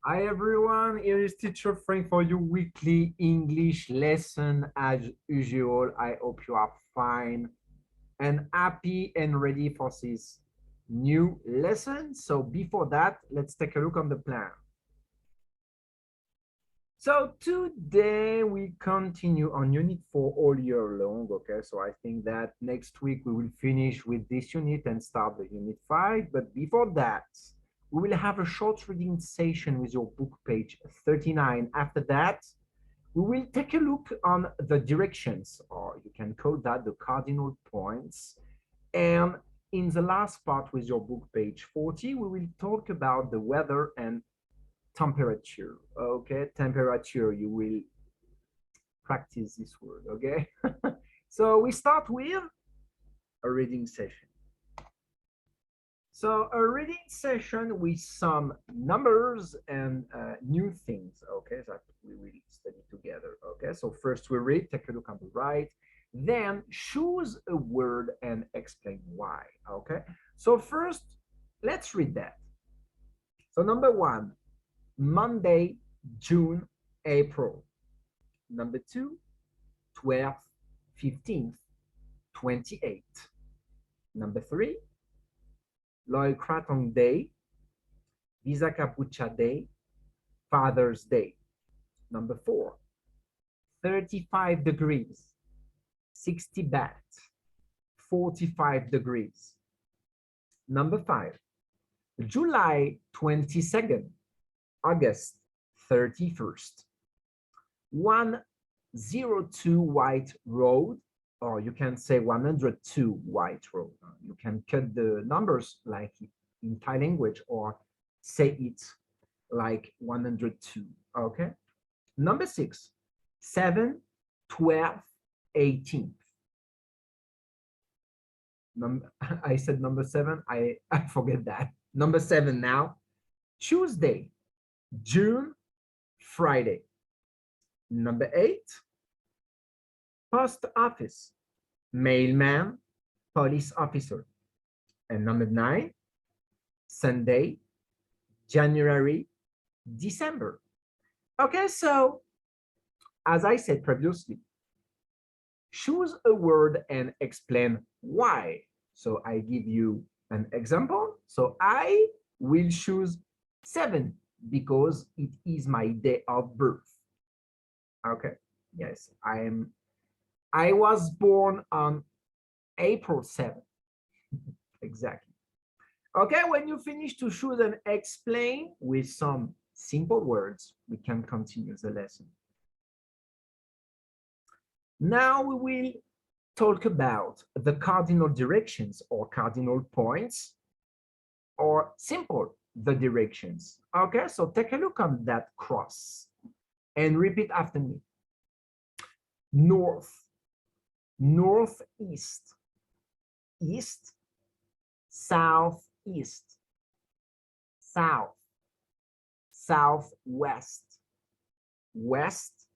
Hi everyone, here is teacher Frank for your weekly English lesson as usual. I hope you are fine and happy and ready for this new lesson. So before that, let's take a look on the plan. So today we continue on unit 4 all year long, okay? So I think that next week we will finish with this unit and start the unit 5. But before that, we will have a short reading session with your book page 39. After that, we will take a look on the directions, or you can call that the cardinal points. And in the last part with your book page 40, we will talk about the weather and temperature. Okay, temperature, you will practice this word. Okay. So we start with a reading session. So a reading session with some numbers and new things, okay, that we will study together, okay? So first we read, take a look on the right, then choose a word and explain why, okay? So first, let's read that. So number one, Monday, June, April. Number two, 12th, 15th, 28th. Number three, Loy Krathong Day, Visa Capucha Day, Father's Day. Number four, 35 degrees, 60 baht, 45 degrees. Number five, July 22nd, August 31st. 102 White Road, or you can say 102 White Road. You can cut the numbers like in Thai language or say it like 102, okay? Number six, 7, 12, 18th. I said number seven, I forget that. Number seven now, Tuesday, June, Friday. Number eight, post office, mailman, police officer. And number nine, Sunday, January, December. Okay, so as I said previously, choose a word and explain why. So I give you an example. So I will choose 7 because it is my day of birth. Okay, yes, I was born on April 7th. Exactly. Okay, when you finish to choose and explain with some simple words, we can continue the lesson. Now we will talk about the cardinal directions or cardinal points, or simple, the directions. Okay, so take a look on that cross and repeat after me. North, northeast, east, southeast, south, southwest, west,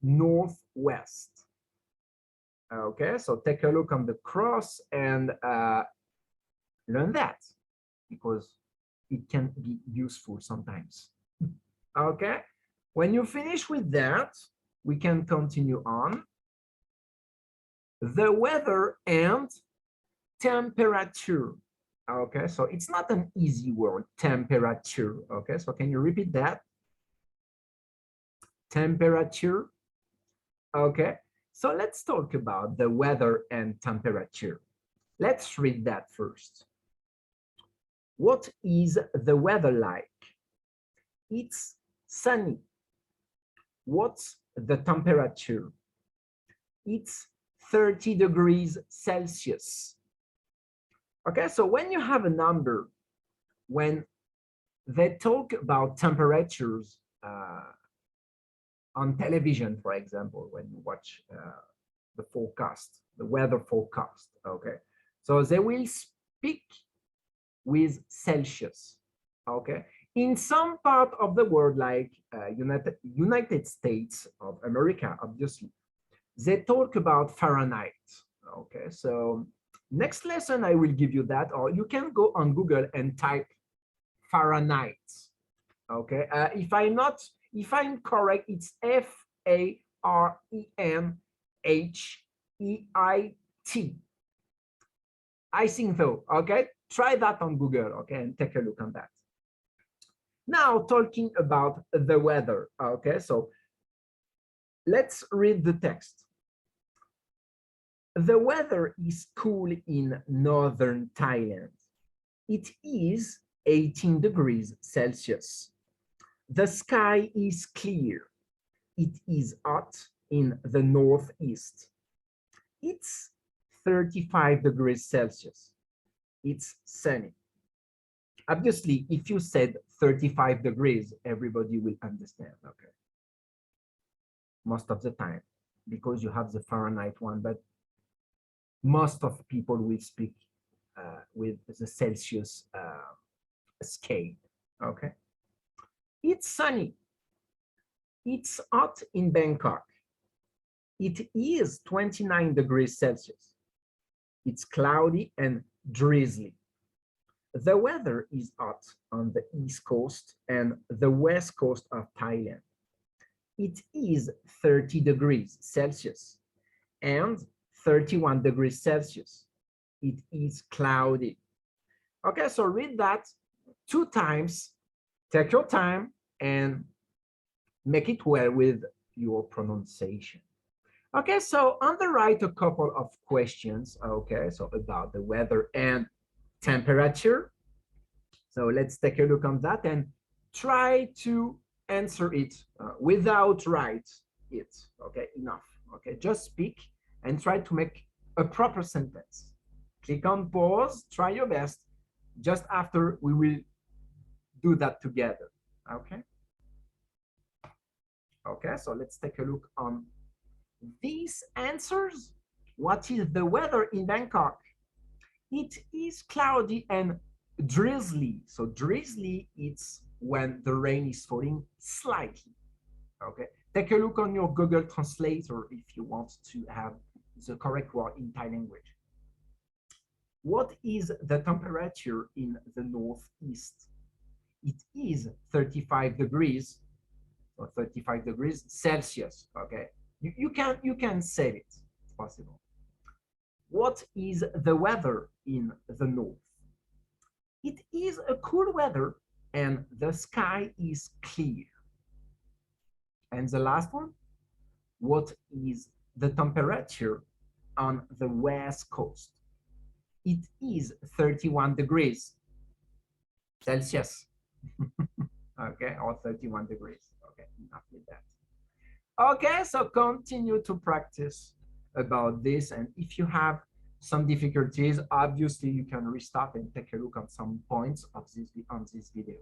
northwest. Okay, so take a look on the cross and learn that because it can be useful sometimes. Okay, when you finish with that, we can continue on. The weather and temperature. Okay, so it's not an easy word, temperature. Okay, so can you repeat that? Temperature. Okay, so let's talk about the weather and temperature. Let's read that first. What is the weather like? It's sunny. What's the temperature? It's 30 degrees Celsius. Okay, so when you have a number, when they talk about temperatures on television, for example, when you watch the forecast, the weather forecast, okay? So they will speak with Celsius, okay? In some part of the world, like United States of America, obviously, they talk about Fahrenheit, okay? So next lesson, I will give you that, or you can go on Google and type Fahrenheit, Okay, if I'm correct, it's Farenheit. I think so. Okay, try that on Google. Okay, and take a look on that. Now talking about the weather. Okay, so let's read the text. The weather is cool in northern Thailand. It is 18 degrees Celsius. The sky is clear. It is hot in the northeast. It's 35 degrees Celsius. It's sunny. Obviously, if you said 35 degrees, everybody will understand, okay? Most of the time, because you have the Fahrenheit one, but most of people will speak with the Celsius scale, okay? It's sunny. It's hot in Bangkok. It is 29 degrees Celsius. It's cloudy and drizzly. The weather is hot on the east coast and the west coast of Thailand. It is 30 degrees Celsius and 31 degrees Celsius. It is cloudy. Okay, so read that 2 times, take your time and make it well with your pronunciation. Okay, so on the right, a couple of questions, okay, so about the weather and temperature. So let's take a look on that and try to answer it without write it, okay, enough, okay, just speak and try to make a proper sentence. Click on pause, try your best. Just after, we will do that together, okay? Okay, so let's take a look on these answers. What is the weather in Bangkok? It is cloudy and drizzly. So drizzly, it's when the rain is falling slightly. Okay, take a look on your Google Translator if you want to have the correct word in Thai language. What is the temperature in the northeast? It is 35 degrees or 35 degrees Celsius. Okay, you can say it. It's possible. What is the weather in the north? It is a cool weather and the sky is clear. And the last one, what is the temperature on the west coast? It is 31 degrees Celsius. Okay, or 31 degrees. Okay, enough with that. Okay, so continue to practice about this, and if you have some difficulties, obviously you can restart and take a look at some points of this video.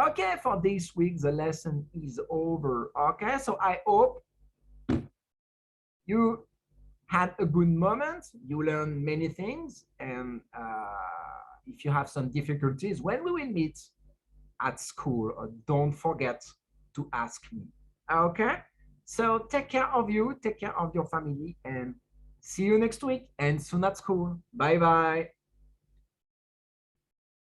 Okay, for this week the lesson is over. Okay, so I hope you had a good moment, you learned many things, and if you have some difficulties when we will meet at school, don't forget to ask me. Okay, so take care of you, take care of your family, and see you next week and soon at school. Bye bye.